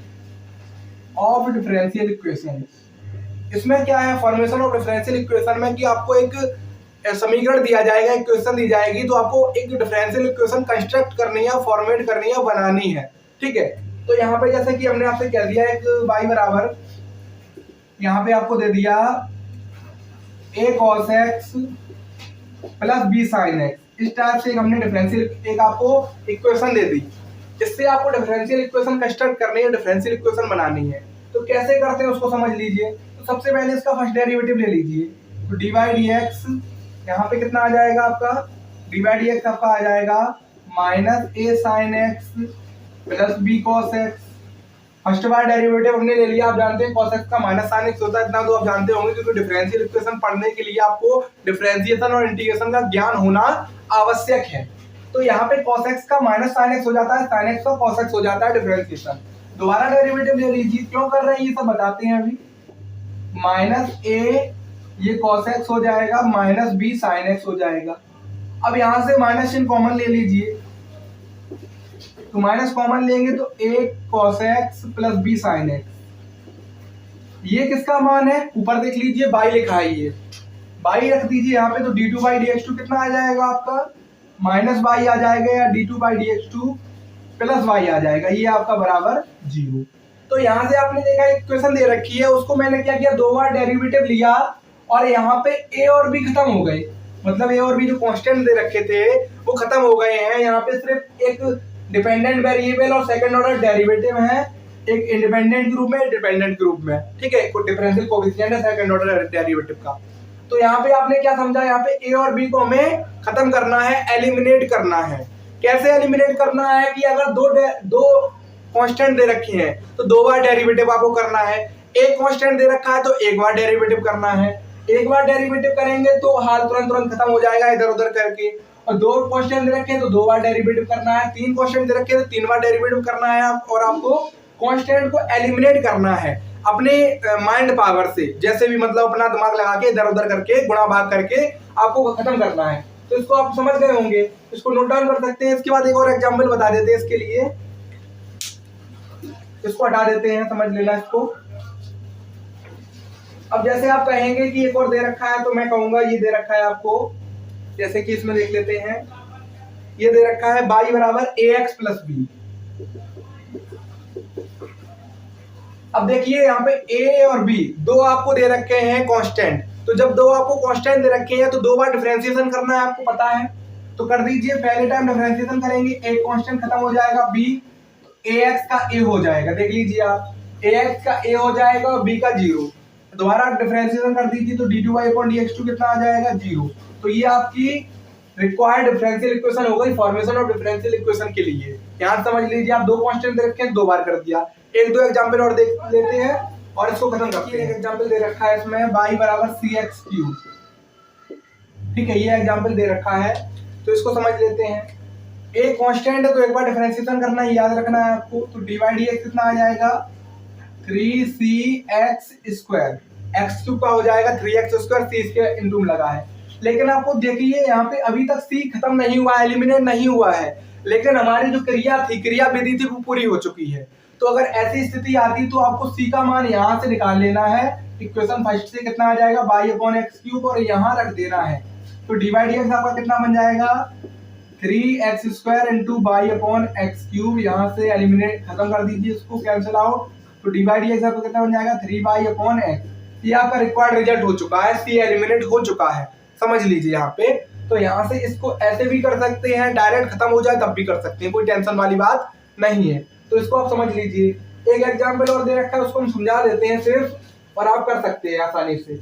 ऑफ डिफरेंशियल इक्वेशन। इसमें क्या है, फॉर्मेशन ऑफ डिफरेंशियल इक्वेशन में कि आपको एक समीकरण दिया जाएगा, इक्वेशन दी जाएगी, तो आपको एक डिफरेंशियल इक्वेशन कंस्ट्रक्ट करनी है, फॉर्मेट करनी है, बनानी है, ठीक है। तो यहाँ पे जैसे कि हमने आपसे कह दिया एक y बराबर, यहाँ पे आपको दे दिया a cos x plus b sin x। इस टाइप से हमने डिफरेंशियल एक आपको इक्वेशन दे दी। इससे आपको डिफरेंशियल इक्वेशन कंस्ट्रक्ट करनी है, डिफरेंशियल इक्वेशन बनानी है। तो कैसे करते हैं उसको समझ लीजिए। तो सबसे पहले इसका फर्स्ट डेरिवेटिव ले लीजिए। तो डी बाई डी एक्स यहाँ पे कितना आ जाएगा आपका, डी बाई डी एक्स आपका आ जाएगा minus A sine X plus B cos X. First बार डेरिवेटिव हमने ले लिया, आप जानते हैं cos x का माइनस साइन x होता है, इतना तो आप जानते होंगे, क्योंकि डिफरेंशियल इक्वेशन पढ़ने के लिए आपको डिफरेंशिएशन और इंटीग्रेशन का ज्ञान होना आवश्यक है। तो यहाँ पे cos x का माइनस साइन x हो जाता है, sin x का cos x हो जाता है डिफरेंशिएशन। दोबारा डेरिवेटिव ले लीजिए, क्यों कर रहे हैं ये सब बताते हैं अभी। माइनस ए ये cos x हो जाएगा, माइनस बी sin x हो जाएगा। अब यहाँ से माइनस चिन्ह कॉमन ले लीजिए, तो माइनस कॉमन लेंगे तो a cos x plus b sin x। ये किसका मान है, ऊपर देख लीजिए y लिखा है, ये y रख दीजिए यहाँ पे। तो d2 बाई dx2 कितना आ जाएगा आपका, माइनस y आ जाएगा, या d2 by dx2 plus y आ जाएगा, ये आपका बराबर 0। तो यहाँ से आपने देखा इक्वेशन दे रखी है, उसको मैंने क्या किया, 2 बार डेरिवेटिव लिया और यहाँ पे a और b खत्म हो गए। मतलब a और b जो कांस्टेंट दे रखे थे वो खत्म हो गए हैं। यहाँ पे सिर्फ एक डिपेंडेंट वेरिएबल और सेकंड ऑर्डर डेरिवेटिव है, एक इंडिपेंडेंट ग्रुप में, डिपेंडेंट ग्रुप में, ठीक है। कोई डिफरेंशियल कोएफिशिएंट है सेकंड ऑर्डर डेरिवेटिव का। तो यहाँ पे आपने क्या समझा, यहाँ पे ए और बी को हमें खत्म करना है, एलिमिनेट करना है। कैसे एलिमिनेट करना है कि अगर दो कांस्टेंट दे रखे हैं तो 2 बार डेरिवेटिव आपको करना है। एक कांस्टेंट दे रखा है तो एक बार डेरिवेटिव करना है, एक बार डेरिवेटिव करेंगे तो हाल तुरंत खत्म हो जाएगा इधर उधर करके। और दो कांस्टेंट दे रखे हैं तो दो बार डेरिवेटिव करना है, तीन कांस्टेंट दे रखे हैं तो तीन बार डेरिवेटिव करना है और आपको कांस्टेंट को एलिमिनेट करना है अपने माइंड पावर से, जैसे भी मतलब अपना दिमाग लगा के इधर उधर करके गुणा भाग करके आपको खत्म करना है। तो इसको आप समझ गए होंगे, इसको नोट डाउन कर सकते हैं। इसके बाद एक और एग्जांपल बता देते हैं इसके लिए, इसको हटा देते हैं, समझ लेना इसको। अब जैसे आप कहेंगे कि एक और दे रखा है तो मैं कहूंगा ये दे रखा है आपको, जैसे कि इसमें देख लेते हैं, ये दे रखा है y बराबर ax प्लस b। अब देखिए यहाँ पे a और b दो आपको दे रखे हैं कांस्टेंट, तो जब दो आपको कांस्टेंट दे रखे हैं तो दो बार डिफरेंशिएशन करना है, आपको पता है। तो कर दीजिए, पहले टाइम डिफरेंशिएशन करेंगे, एक कांस्टेंट खत्म हो जाएगा b, ax का a हो जाएगा, देख लीजिए आप, ax का a हो जाएगा और b का 0। दोबारा डिफरेंशिएशन कर दीजिए तो d2y/dx2 कितना आ जाएगा 0। तो ये आपकी रिक्वायर्ड डिफरेंशियल इक्वेशन हो गई फॉर्मेशन ऑफ डिफरेंशियल इक्वेशन के लिए। यहाँ समझ लीजिए आप दो कांस्टेंट दे रखे हैं, दो बार कर दिया। एक दो एग्जांपल और देख लेते हैं और इसको खत्म करते हैं। एक एग्जांपल दे रखा है इसमें y बराबर cx3, ठीक है, ये एग्जांपल दे रखा है तो इसको समझ लेते हैं। एक कांस्टेंट है तो एक बार डिफरेंशिएशन करना है, याद रखना है आपको। तो dy/dx कितना आ जाएगा 3cx², x³ का हो जाएगा 3x², c इसके इंटू में लगा है। लेकिन आपको देखिए यहाँ पे अभी तक c खत्म नहीं हुआ है, एलिमिनेट नहीं हुआ है, लेकिन हमारी जो क्रिया थी, क्रिया विधि थी, वो पूरी हो चुकी है। तो अगर ऐसी स्थिति आती तो आपको c का मान यहाँ से निकाल लेना है, इक्वेशन फर्स्ट से कितना आ जाएगा y/x³ और यहाँ रख देना है। तो dy/dx आपका कितना बन जाएगा 3x² इंटू y/x³, यहाँ से एलिमिनेट खत्म कर दीजिए, इसको कैंसिल आउट। तो dy/dx आपका कितना बन जाएगा 3y/x। ये आपका रिक्वायर्ड रिजल्ट हो चुका है, c एलिमिनेट हो चुका है, समझ लीजिए यहाँ पे। तो यहाँ से इसको ऐसे भी कर सकते हैं, डायरेक्ट खत्म हो जाए तब भी कर सकते हैं, कोई टेंशन वाली बात नहीं है। तो इसको आप समझ लीजिए। एक एग्जांपल और दे रखा है, उसको हम समझा देते हैं सिर्फ, और आप कर सकते हैं आसानी से।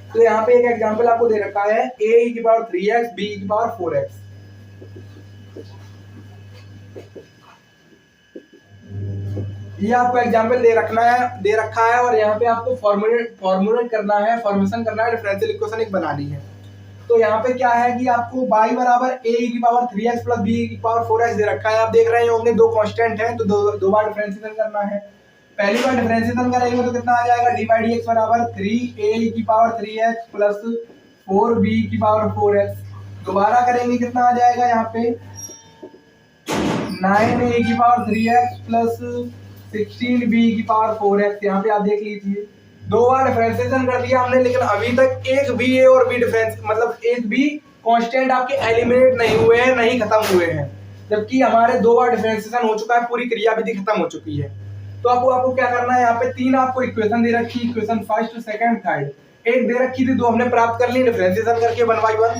तो यहाँ पे एक एग्जांपल आपको दे रखा है a⁴x b⁴x। ये आपको एग्जांपल दे रखा है और यहाँ पे आपको फॉर्मुलेट करना है, फॉर्मेशन करना है, डिफरेंशियल इक्वेशन एक बनानी है। तो यहाँ पे क्या है कि आपको y बराबर a⁴x प्लस b⁴x दे रखा है। आप देख रहे होंगे दो कांस्टेंट है तो दो बार डिफरेंशिएशन करना है। पहली बार डिफरेंशिएशन करेंगे तो कितना आ जाएगा dy/dx बराबर 3a⁴x प्लस 4b⁴x। दोबारा करेंगे कितना आ जाएगा यहाँ पे 9a⁴x प्लस 16b⁴x। यहाँ पे आप देख लीजिए दो बार डिफरेंशिएशन कर दिया हमने, लेकिन अभी तक एक भी a और b डिफरेंस मतलब एक भी कांस्टेंट आपके एलिमिनेट नहीं हुए हैं, नहीं खत्म हुए हैं, जबकि हमारे दो बार डिफरेंशिएशन हो चुका है, पूरी क्रियाविधि खत्म हो चुकी है। तो आपको क्या करना है, यहाँ पे तीन आपको इक्वेशन दे रखी, इक्वेशन फर्स्ट सेकंड थर्ड, एक दे रखी थी, दो हमने प्राप्त कर ली डिफरेंशिएशन करके 1/1।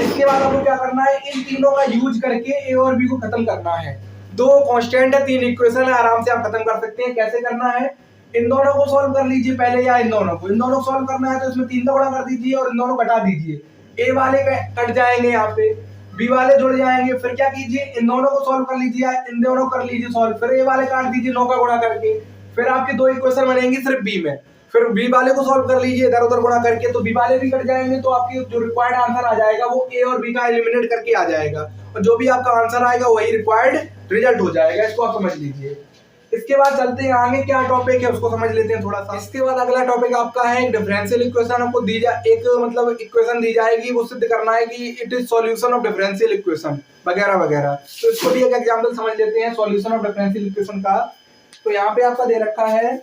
इसके बाद आपको क्या करना है, इन तीनों का यूज करके a और b को खत्म करना है। दो कांस्टेंट है, तीन इक्वेशन है, आराम से आप खत्म कर सकते हैं। कैसे करना है, इन दोनों को सॉल्व कर लीजिए पहले, या इन दोनों को सॉल्व करना है तो इसमें 3 का गुणा कर दीजिए और इन दोनों को घटा दीजिए। a वाले कट जाएंगे, यहाँ पे b वाले जुड़ जाएंगे। फिर क्या कीजिए, इन दोनों को सॉल्व कर लीजिए, इन दोनों को कर लीजिए सॉल्व, फिर a वाले काट दीजिए 9 का गुणा करके। फिर आपकी दो इक्वेशन बनेंगी सिर्फ b में, फिर b वाले को सॉल्व कर लीजिए इधर उधर गुणा करके, तो b वाले भी कट जाएंगे। तो आपकी जो रिक्वायर्ड आंसर आ जाएगा वो a और b का एलिमिनेट करके आ जाएगा, और जो भी आपका आंसर आएगा वही रिक्वायर्ड रिजल्ट हो जाएगा। इसको आप समझ लीजिए। इसके बाद चलते हैं आगे, क्या टॉपिक है उसको समझ लेते हैं थोड़ा सा। इसके बाद अगला टॉपिक आपका है एक डिफरेंशियल इक्वेशन। आपको दी जाए एक मतलब इक्वेशन दी जाएगी, वो सिद्ध करना है कि it is solution of differential equation वगैरह वगैरह। तो इसको भी एक एग्जांपल समझ लेते हैं सॉल्यूशन ऑफ डिफरेंशियल इक्वेशन का। तो यहाँ पे आपका दे रखा है,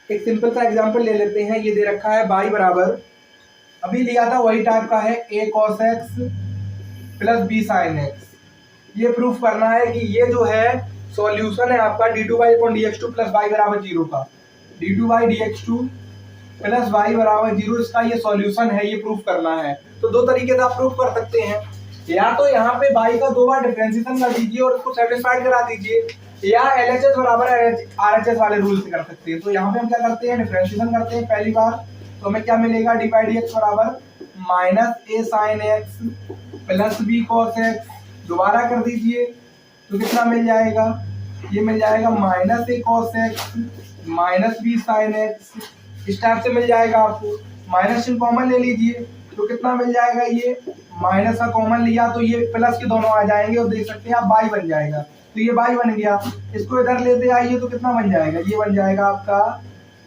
एक सिंपल सा एग्जांपल ले लेते हैं। ये दे रखा है y बराबर, अभी लिया था वही टाइप का है, a cos x plus b sin x। ये प्रूफ करना है कि ये जो है सॉल्यूशन है आपका d2y/dx2 प्लस y बराबर 0 का, d2y/dx2 प्लस y बराबर 0, इसका ये सॉल्यूशन है, ये प्रूफ करना है। तो दो तरीके से आप प्रूफ कर सकते हैं, या तो यहाँ पे y का दो बार डिफरेंशिएशन कर दीजिए और उसको सेटिस्फाइड करा दीजिए, या LHS बराबर RHS वाले रूल से कर सकते हैं। तो यहाँ पे हम क्या करते हैं, डिफरेंशिएशन करते हैं पहली बार, तो हमें क्या मिलेगा d/dx बराबर -a sin x plus b cos x। दोबारा कर दीजिए तो कितना मिल जाएगा ये मिल जाएगा minus A cos X minus B sine X, इस टाइप से मिल जाएगा आपको। माइनस चिन्ह कॉमन ले लीजिए तो कितना मिल जाएगा, ये माइनस का कॉमन लिया तो ये प्लस के दोनों आ जाएंगे और देख सकते हैं आप बाई बन जाएगा, तो ये बाई बन गया। इसको इधर लेते आइए तो कितना बन जाएगा, ये बन जाएगा आपका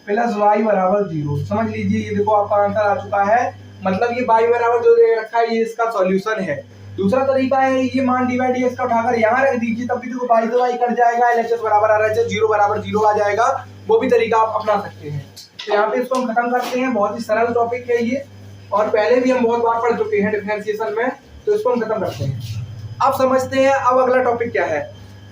प्लस वाई बराबर 0। समझ लीजिए ये देखो आपका आंसर आ चुका है, मतलब ये बाई बराबर जो दे रखा है ये इसका सॉल्यूशन है। दूसरा तरीका है ये मान डिवाइड इसका उठाकर यहाँ रख दीजिए, तब भी देखो बाई से बाई कट जाएगा, एलएचएस बराबर आरएचएस 0 बराबर 0 आ जाएगा, वो भी तरीका आप अपना सकते हैं। तो यहाँ पे इसको हम खत्म करते हैं, बहुत ही सरल टॉपिक है ये और पहले भी हम बहुत बार पढ़ चुके हैं डिफरेंशिएशन में, तो इसको हम खत्म करते हैं। अब समझते हैं अब अगला टॉपिक क्या है।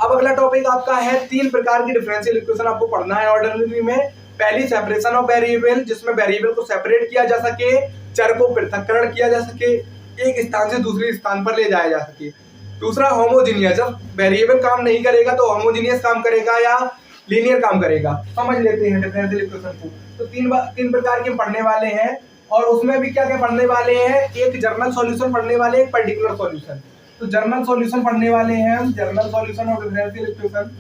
अब अगला टॉपिक आपका है 3 प्रकार की डिफरेंशियल इक्वेशन आपको पढ़ना है ऑर्डिनरी में। पहली सेपरेशन ऑफ वेरिएबल, जिसमें वेरिएबल को सेपरेट किया जा सके, चर को पृथक्करण किया जा सके, एक स्थान से दूसरे स्थान पर ले जाया जा सके। दूसरा होमोजीनियस, जब वेरिएबल काम नहीं करेगा तो होमोजीनियस काम करेगा या लीनियर काम करेगा। समझ लेते हैं डिफरेंशियल इक्वेशन को। तो तीन प्रकार के पढ़ने वाले हैं और उसमें भी क्या क्या पढ़ने वाले हैं, एक जर्नल सॉल्यूशन पढ़ने वाले, एक पर्टिकुलर सॉल्यूशन। तो जर्नल सॉल्यूशन पढ़ने वाले हैं हम, journal solution of differential equation,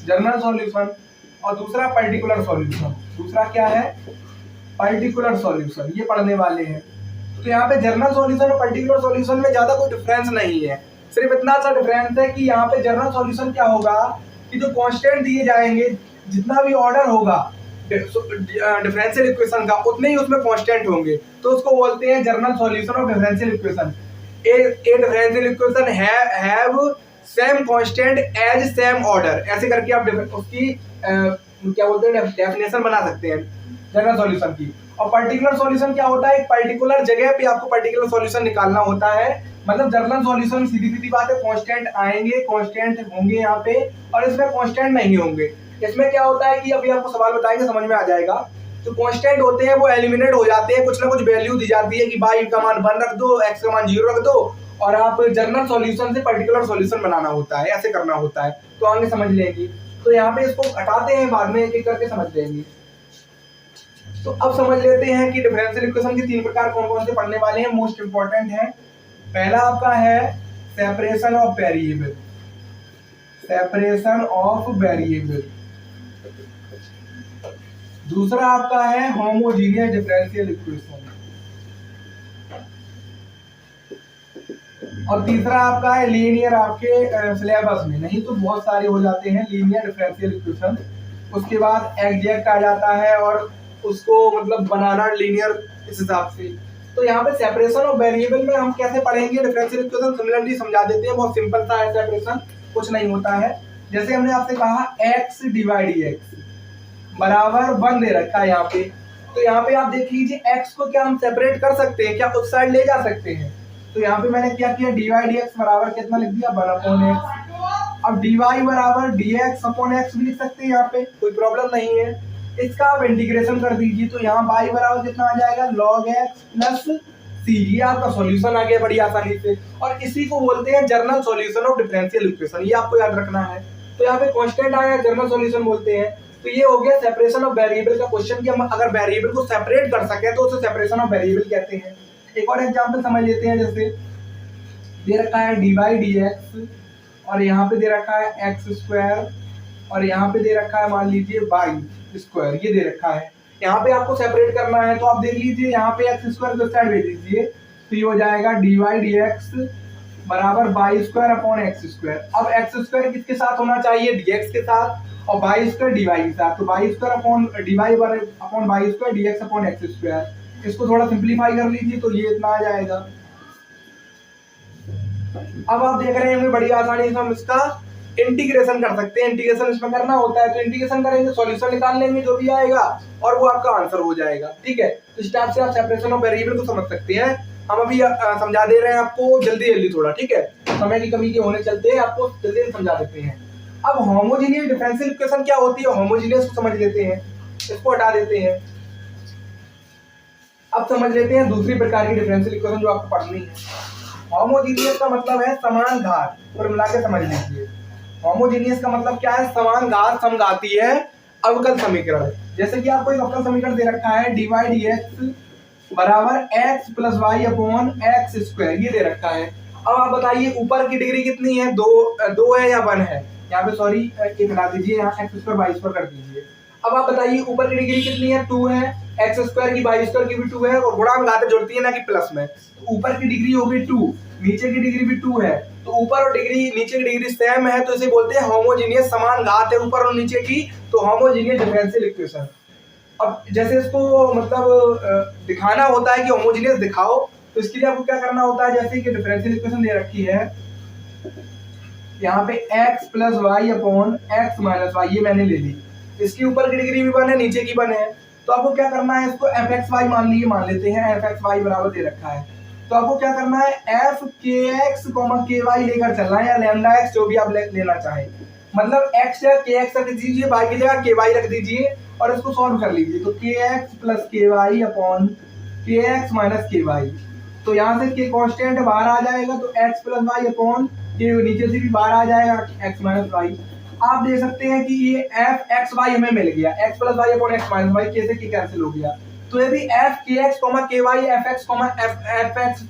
journal solution, और दूसरा पर्टिकुलर सॉल्यूशन। दूसरा क्या है, पर्टिकुलर सॉल्यूशन, ये पढ़ने वाले हैं। तो यहाँ पे जर्नल सॉल्यूशन और पर्टिकुलर सॉल्यूशन में ज्यादा कोई डिफरेंस नहीं है, सिर्फ इतना सा डिफरेंस है कि यहाँ पे जर्नल सॉल्यूशन क्या होगा कि जो कांस्टेंट दिए जाएंगे, जितना भी ऑर्डर होगा डिफरेंशियल इक्वेशन का उतने ही उसमें कांस्टेंट होंगे, तो उसको बोलते हैं general solution of differential equation. A differential equation have same constant as same order, ऐसे करके आप उसकी क्या बोलते हैं डेफिनेशन बना सकते हैं जनरल सॉल्यूशन की। और पर्टिकुलर सॉल्यूशन क्या होता है, एक पर्टिकुलर जगह पे आपको पर्टिकुलर सॉल्यूशन निकालना होता है। मतलब जनरल सॉल्यूशन सीधी सीधी बात है, कांस्टेंट आएंगे, कांस्टेंट होंगे यहाँ पे, और इसमें कांस्टेंट नहीं होंगे। इसमें क्या होता है कि अभी आपको सवाल बताएंगे समझ में आ जाएगा। जो कांस्टेंट होते हैं वो एलिमिनेट हो जाते हैं, कुछ ना कुछ वैल्यू दी जाती है कि बाई का मान 1 रख दो, एक्स का मान 0 रख दो, और आप जनरल सॉल्यूशन से पर्टिकुलर सॉल्यूशन बनाना होता है, ऐसे करना होता है। तो आगे समझ लेंगे। तो यहाँ पे इसको हटाते हैं, बाद में एक एक करके समझ लेंगे। तो अब समझ लेते हैं कि डिफरेंशियल इक्वेशन के 3 प्रकार कौन कौन से पढ़ने वाले हैं, मोस्ट इंपॉर्टेंट है। पहला आपका है separation of variable, separation of variable. दूसरा आपका है होमोजीनियस डिफरेंशियल इक्वेशन, और तीसरा आपका है लीनियर, आपके सिलेबस में नहीं तो बहुत सारे हो जाते हैं लीनियर डिफरेंशियल इक्वेशन। उसके बाद एग्जैक्ट आ जाता है और उसको मतलब बनाना लीनियर इस हिसाब से। तो यहाँ पे सेपरेशन ऑफ वेरिएबल में हम कैसे पढ़ेंगे डिफरेंशियल इक्वेशन, सिमिलरली समझा देते हैं। बहुत सिंपल सा है सेपरेशन, कुछ नहीं होता है। जैसे हमने आपसे कहा x डिवाइड x बराबर 1 दे रखा है यहाँ पे, तो यहाँ पे आप देख लीजिए x को क्या हम सेपरेट कर सकते हैं, क्या उस साइड ले जा सकते हैं। तो यहाँ पे मैंने क्या किया, डिवाइड x बराबर कितना लिख दिया, 1/x। अब dy बराबर dx अपॉन x भी लिख सकते हैं, यहाँ पे कोई प्रॉब्लम नहीं है। इसका आप इंटीग्रेशन कर दीजिए, तो यहाँ y बराबर कितना आ जाएगा, log x प्लस c। ये आपका सॉल्यूशन आ गया बड़ी आसानी से, और इसी को बोलते हैं general solution of differential equation, ये आपको याद रखना है। तो यहाँ पे कांस्टेंट आया, जर्नल सॉल्यूशन बोलते हैं। तो ये हो गया सेपरेशन ऑफ वेरिएबल का क्वेश्चन कि हम अगर वेरिएबल को सेपरेट कर सके तो उसे सेपरेशन ऑफ वेरिएबल कहते हैं। एक और एग्जांपल समझ लेते हैं। जैसे दे रखा है dy dx, और यहाँ पे दे रखा है x स्क्वायर, और यहाँ पे दे रखा है मान लीजिए y स्क्वायर, ये दे रखा है। यहाँ पे आपको सेपरेट करना है, तो आप देख लीजिए यहाँ पे x स्क्वायर को साइड भेज दीजिए, तो ये हो जाएगा dy dx बराबर y square upon x square. अब x स्क्वायर किसके साथ होना चाहिए, dx के साथ, और y स्क्वायर dy के साथ। तो y square upon dy upon y square dx upon x square. इसको थोड़ा सिंप्लीफाई कर लीजिए तो ये इतना आ जाएगा। अब आप देख रहे हैं बड़ी आसानी से हम इसका इंटीग्रेशन कर सकते हैं। इंटीग्रेशन इसमें करना होता है, तो इंटीग्रेशन करेंगे, सॉल्यूशन निकाल लेंगे जो भी आएगा, और वो आपका आंसर हो जाएगा। ठीक है, तो इस टाइप से आप सेपरेशन ऑफ वेरिएबल को समझ सकते हैं। हम अभी समझा दे रहे हैं आपको जल्दी जल्दी थोड़ा, ठीक है, समय की कमी के होने चलते हैं, आपको जल्दी समझा देते हैं। अब होमोजीनियस डिफरेंशियल इक्वेशन क्या होती है, होमोजीनियस को समझ लेते हैं, इसको हटा देते हैं। अब समझ लेते हैं दूसरी प्रकार की डिफरेंशियल इक्वेशन जो आपको पढ़नी है। होमोजीनियस का मतलब है समान घात, और मिला के समझ लीजिए। होमोजीनियस का मतलब क्या है, समान घात समघाती है अवकल समीकरण। जैसे कि आपको एक अवकल समीकरण दे रखा है dy dx बराबर x plus y upon x square, ये दे रखा है। अब आप बताइए ऊपर की डिग्री कितनी है, 2 है या 1 है। यहाँ पे सॉरी एक हटा दीजिए, यहाँ एक्स स्क्वायर बाई स्क्वायर कर दीजिए। अब आप बताइए ऊपर की डिग्री कितनी है, 2 है, एक्स स्क्वायर की बाई स्क्वायर की भी 2 है, और गुणा में घात जोड़ती है ना कि प्लस में, तो ऊपर की डिग्री होगी 2, नीचे की डिग्री भी 2 है, तो ऊपर और डिग्री नीचे की डिग्री सेम है, तो इसे बोलते हैं होमोजीनियस, समान घात है ऊपर और नीचे की, तो होमोजीनियस डिफरेंशियल इक्वेशन। अब जैसे इसको मतलब दिखाना होता है कि होमोजीनियस दिखाओ, तो इसके लिए आपको क्या करना होता है, जैसे कि डिफरेंशियल इक्वेशन दे रखी है यहाँ पे x plus y upon x minus y, ये मैंने ले ली, इसकी ऊपर की डिग्री भी 1 है, नीचे की 1 है, तो आपको क्या करना है, इसको एफ एक्स वाई मान लेते हैं, एफ एक्स वाई बराबर दे रखा है, तो आपको क्या करना है, एफ के एक्स के वाई लेकर चलना है, या लैम्डा एक्स जो भी आप लेना चाहें, मतलब x या के एक्स रख दीजिए, वाई की जगह के वाई रख दीजिए और इसको सॉल्व कर लीजिए, तो के एक्स प्लस के वाई अपॉन के एक्स माइनस के वाई, तो यहाँ से के कॉन्स्टेंट बाहर आ जाएगा, तो x प्लस वाई अपॉन के नीचे से भी बाहर आ जाएगा x माइनस वाई। आप देख सकते हैं कि ये एफ एक्स वाई हमें मिल गया, x plus y upon x minus y, कैसे की कैंसिल हो गया, तो यदि एफ के एक्स के वाई एफ एक्स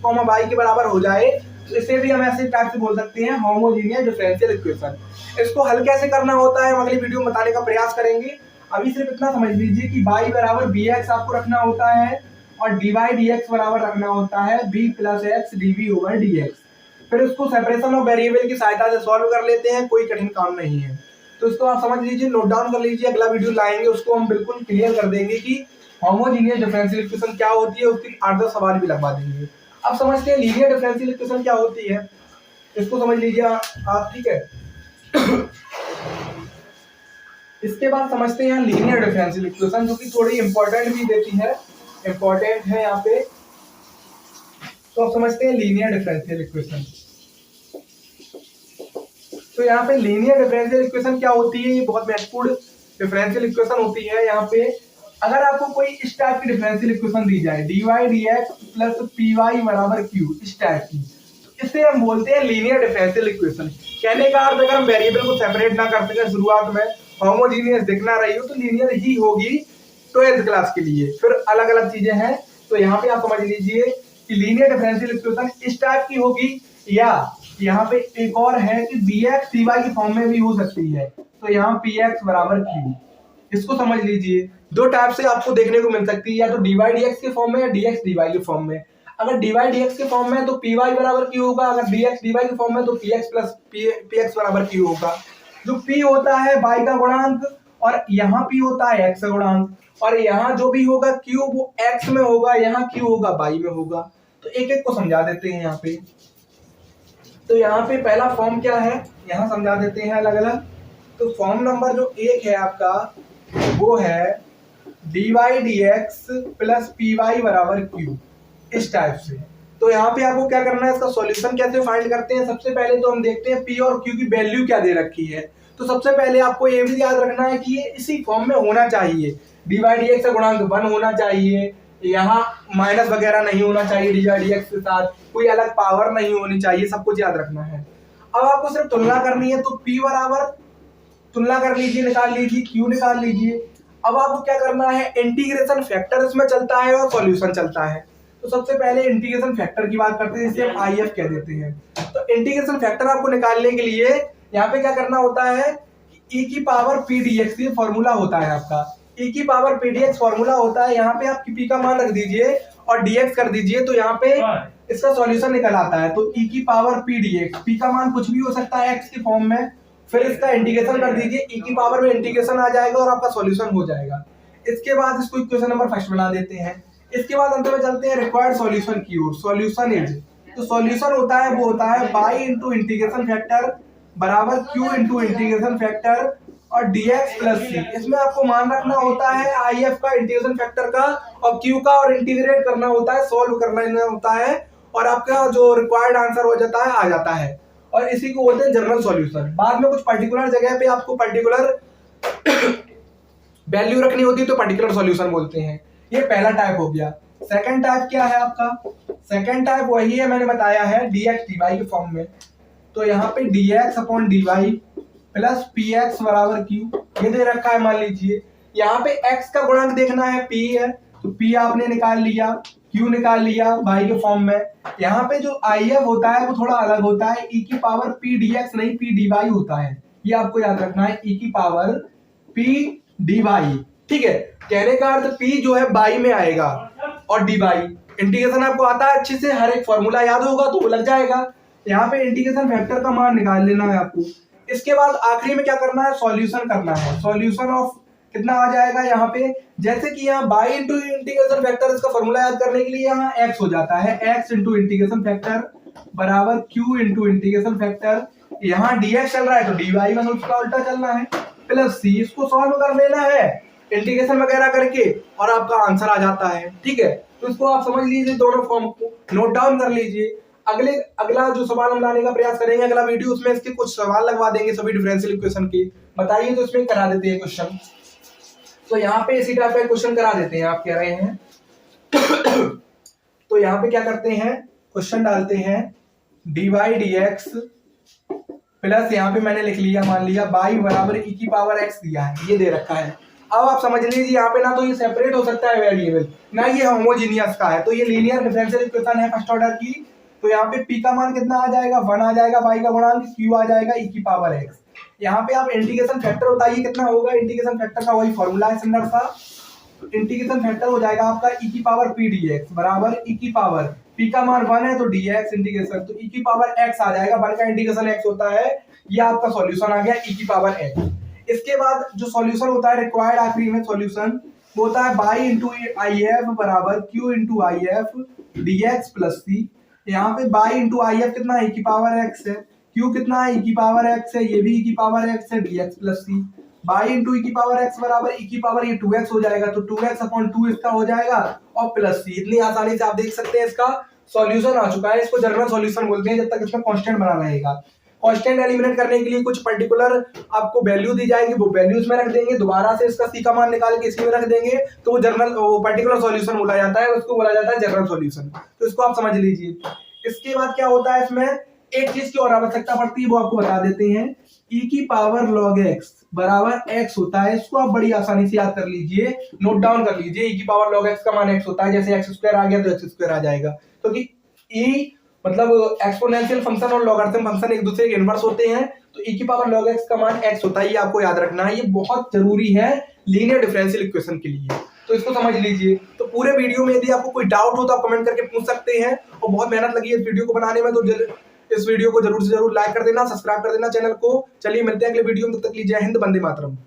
वाई के बराबर हो जाए, तो इसे भी हम ऐसे टाइप से बोल सकते हैं होमोजीनियस डिफरेंशियल इक्वेशन। इसको हल कैसे करना होता है हम अगली वीडियो में बताने का प्रयास करेंगे। अभी सिर्फ इतना समझ लीजिए कि y बराबर बी एक्स आपको रखना होता है और डी वाई डी एक्स बराबर रखना होता है b plus x d v over d x. फिर उसको सेपरेशन ऑफ वेरिएबल की सहायता से सॉल्व कर लेते हैं, कोई कठिन काम नहीं है, तो इसको आप समझ लीजिए, नोट डाउन कर लीजिए, अगला वीडियो लाएंगे उसको हम बिल्कुल क्लियर कर देंगे कि होमोजीनियस डिफरेंशियल इक्वेशन क्या होती है, उसके 8-10 सवाल भी लगवा देंगे। अब समझते हैं लीनियर डिफरेंशियल इक्वेशन क्या होती है, इसको समझ लीजिए आप, ठीक है। इसके बाद समझते हैं लीनियर डिफरेंशियल इक्वेशन, जो कि थोड़ी इंपॉर्टेंट भी देती है, इंपॉर्टेंट है यहाँ पे, तो अब समझते हैं लीनियर डिफरेंशियल इक्वेशन। तो यहाँ पे लीनियर डिफरेंशियल इक्वेशन क्या होती है, ये बहुत महत्वपूर्ण डिफरेंशियल इक्वेशन होती है। यहाँ पे अगर आपको कोई इस टाइप की डिफरेंशियल इक्वेशन दी जाए, d y d x plus p y बराबर क्यू, इस टाइप की, तो इसे हम बोलते हैं लीनियर डिफरेंशियल इक्वेशन। कहने का अर्थ, अगर हम वेरिएबल को सेपरेट ना कर सके शुरुआत में, होमोजीनियस दिखना रही हो, तो लीनियर ही होगी 12th क्लास के लिए, फिर अलग अलग चीजें हैं। तो यहाँ पे आप समझ लीजिए कि लीनियर डिफरेंशियल इक्वेशन इस टाइप की होगी, या यहाँ पे एक और है कि बी एक्स डी वाई की फॉर्म में भी हो सकती है, तो यहाँ पी एक्स बराबर क्यू, इसको समझ लीजिए। दो टाइप से आपको देखने को मिल सकती है, या तो डी वाई डी एक्स के फॉर्म में या डी एक्स डी वाई के फॉर्म में। अगर डी वाई डी एक्स के फॉर्म में तो पी वाई बराबर क्यू होगा, अगर डी एक्स डी वाई के फॉर्म में तो P x plus P x बराबर क्यू होगा। जो p होता है y का गुणांक, और यहाँ p होता है x का गुणांक, और यहाँ जो भी होगा q वो x में होगा, यहाँ q होगा y में होगा। तो एक एक को समझा देते हैं यहाँ पे। तो यहाँ पे पहला फॉर्म क्या है, यहाँ समझा देते हैं अलग अलग। तो फॉर्म नंबर जो 1 है आपका, वो है d y d x plus p y बराबर क्यू, इस टाइप से। तो यहाँ पे आपको क्या करना है, इसका सॉल्यूशन कैसे फाइंड करते हैं। सबसे पहले तो हम देखते हैं p और q की वैल्यू क्या दे रखी है। तो सबसे पहले आपको ये भी याद रखना है कि ये इसी फॉर्म में होना चाहिए, डी वाई डी एक्स का गुणांक 1 होना चाहिए, यहाँ माइनस वगैरह नहीं होना चाहिए, डी वाई डी एक्स के साथ कोई अलग पावर नहीं होनी चाहिए, सब कुछ याद रखना है। अब आपको सिर्फ तुलना करनी है, तो p बराबर तुलना कर लीजिए, निकाल लीजिए, q निकाल लीजिए। अब आपको क्या करना है, इंटीग्रेशन फैक्टर इसमें चलता है और सॉल्यूशन चलता है। तो सबसे पहले इंटीग्रेशन फैक्टर की बात करते हैं, जिसे हम IF कह देते हैं। तो इंटीग्रेशन फैक्टर आपको निकालने के लिए यहाँ पे क्या करना होता है, e की पावर p dx, ये फॉर्मूला होता है आपका, e की पावर p dx फॉर्मूला होता है। यहाँ पे आप p का मान रख दीजिए और dx कर दीजिए, तो यहाँ पे इसका सॉल्यूशन निकल आता है। तो e की पावर p dx, p का मान कुछ भी हो सकता है x की फॉर्म में, फिर इसका इंटीग्रेशन कर दीजिए, e की पावर में इंटीग्रेशन आ जाएगा और आपका सॉल्यूशन हो जाएगा। इसके बाद इसको इक्वेशन नंबर फर्स्ट बना देते हैं। इसके बाद अंत में चलते हैं रिक्वायर्ड सॉल्यूशन की ओर। सॉल्यूशन इज, तो सॉल्यूशन होता है वो होता है y इंटू इंटीग्रेशन फैक्टर बराबर q इंटू इंटीग्रेशन फैक्टर और dx प्लस c। इसमें आपको मान रखना होता है IF का, इंटीग्रेशन फैक्टर का और q का, और इंटीग्रेट करना होता है, सॉल्व करना होता है, और आपका जो रिक्वायर्ड आंसर हो जाता है, आ जाता है। और इसी को बोलते हैं जनरल सॉल्यूशन। बाद में कुछ पर्टिकुलर जगह पे आपको पर्टिकुलर वैल्यू रखनी होती है, तो पर्टिकुलर सॉल्यूशन बोलते हैं। ये पहला टाइप हो गया। सेकंड टाइप क्या है आपका, सेकंड टाइप वही है मैंने बताया है, dx dy के फॉर्म में। तो यहाँ पे dx upon dy plus px बराबर q, ये दे रखा है। मान लीजिए यहाँ पे x का गुणांक देखना है, p है, तो p आपने निकाल लिया, q निकाल लिया y के फॉर्म में। यहाँ पे जो IF होता है वो थोड़ा अलग होता है, e की पावर p dx नहीं p dy होता है। ये आपको याद रखना है e की पावर p dy। ठीक है, कहने का अर्थ p जो है बाई में आएगा और dy इंटीग्रेशन आपको आता है अच्छे से, हर एक फॉर्मूला याद होगा तो वो लग जाएगा। यहाँ पे इंटीग्रेशन फैक्टर का मान निकाल लेना है आपको। इसके बाद आखिरी में क्या करना है, सॉल्यूशन करना है। सॉल्यूशन ऑफ कितना आ जाएगा यहाँ पे, जैसे कि यहाँ बाई इंटू इंटीग्रेशन फैक्टर, इसका फॉर्मूला याद करने के लिए यहाँ x हो जाता है, x इंटू इंटीग्रेशन फैक्टर बराबर q इंटू इंटीग्रेशन फैक्टर, यहाँ dx चल रहा है तो dy का उसका उल्टा चलना है, प्लस c। इसको सॉल्व कर लेना है इंटीग्रेशन वगैरह करके और आपका आंसर आ जाता है। ठीक है, तो इसको आप समझ लीजिए, दोनों फॉर्म को नोट डाउन कर लीजिए। अगला जो सवाल हम लाने का प्रयास करेंगे, अगला वीडियो, उसमें इसके कुछ सवाल लगवा देंगे सभी डिफरेंशियल इक्वेशन के। बताइए, तो इसमें करा देते हैं क्वेश्चन। तो यहाँ पे इसी टाइप का क्वेश्चन करा देते हैं, आप कह रहे हैं तो यहाँ पे क्या करते हैं, क्वेश्चन डालते हैं dy dx प्लस यहाँ पे मैंने लिख लिया, मान लिया बाई बराबर e की पावर x दिया है, ये दे रखा है। अब आप समझ लीजिए, यहाँ पे ना तो ये सेपरेट हो सकता है वेरिएबल, ना ये होमोजीनियस का है, तो ये लीनियर डिफरेंशियल इक्वेशन है फर्स्ट ऑर्डर की। तो यहाँ पे p का मान कितना आ जाएगा, 1 आ जाएगा, y का गुणांक q आ जाएगा e की पावर x। यहाँ पे आप इंटीग्रेशन फैक्टर बताइए कितना होगा, इंटीग्रेशन फैक्टर का वही फॉर्मूला है सिमिलर सा। इंटीग्रेशन फैक्टर हो जाएगा आपका e की पावर p dx बराबर e की पावर p का मान 1 है तो dx इंटीग्रेशन, तो e की पावर x आ जाएगा, 1 का इंटीग्रेशन x होता है, ये आपका सॉल्यूशन आ गया e की पावर x। इसके बाद जो सॉल्यूशन होता है रिक्वायर्ड आखिरी में सॉल्यूशन, वो होता है बाई इंटू आई एफ बराबर q into I F dx plus c। यहाँ पे बाई इंटू आई एफ कितना है, e की पावर x है, q कितना है, e की पावर x है, ये भी e की पावर x है, dx plus c। By into e की पावर x बराबर e की पावर ये 2x हो जाएगा, तो 2x अपॉन 2 इसका हो जाएगा और प्लस c। इतनी आसानी से आप देख सकते हैं इसका सॉल्यूशन आ चुका है। इसको जनरल सॉल्यूशन बोलते हैं जब तक इसमें कांस्टेंट बना रहेगा। कांस्टेंट एलिमिनेट करने के लिए कुछ पर्टिकुलर आपको वैल्यू दी जाएगी, वो वैल्यूज में रख देंगे, दोबारा से इसका c का मान निकाल के इसी में रख देंगे, तो वो जनरल वो पर्टिकुलर सॉल्यूशन बोला जाता है, उसको बोला जाता है जनरल सॉल्यूशन। तो इसको आप समझ लीजिए। इसके बाद क्या होता है, इसमें एक चीज की और आवश्यकता पड़ती है, वो आपको बता देते हैं। e की पावर log x बराबर x होता है, इसको आप बड़ी आसानी से याद कर लीजिए, नोट डाउन कर लीजिए। e की पावर log x का मान x होता है, जैसे x स्क्वायर आ गया तो x स्क्वायर आ जाएगा, क्योंकि e मतलब एक्सपोनेंशियल फंक्शन और लॉगरिथम फंक्शन एक दूसरे के इनवर्स होते हैं, तो e की पावर log x का मान x होता है, ये आपको याद रखना है, ये बहुत जरूरी है लीनियर डिफरेंशियल इक्वेशन के लिए, तो इसको समझ लीजिए। तो पूरे वीडियो में यदि आपको कोई डाउट हो तो आप कमेंट करके पूछ सकते हैं, और बहुत मेहनत लगी है इस वीडियो को बनाने में, तो इस वीडियो को जरूर से जरूर लाइक कर देना, सब्सक्राइब कर देना चैनल को। चलिए मिलते हैं अगले वीडियो में, तब तक के लिए जय हिंद, वंदे मातरम।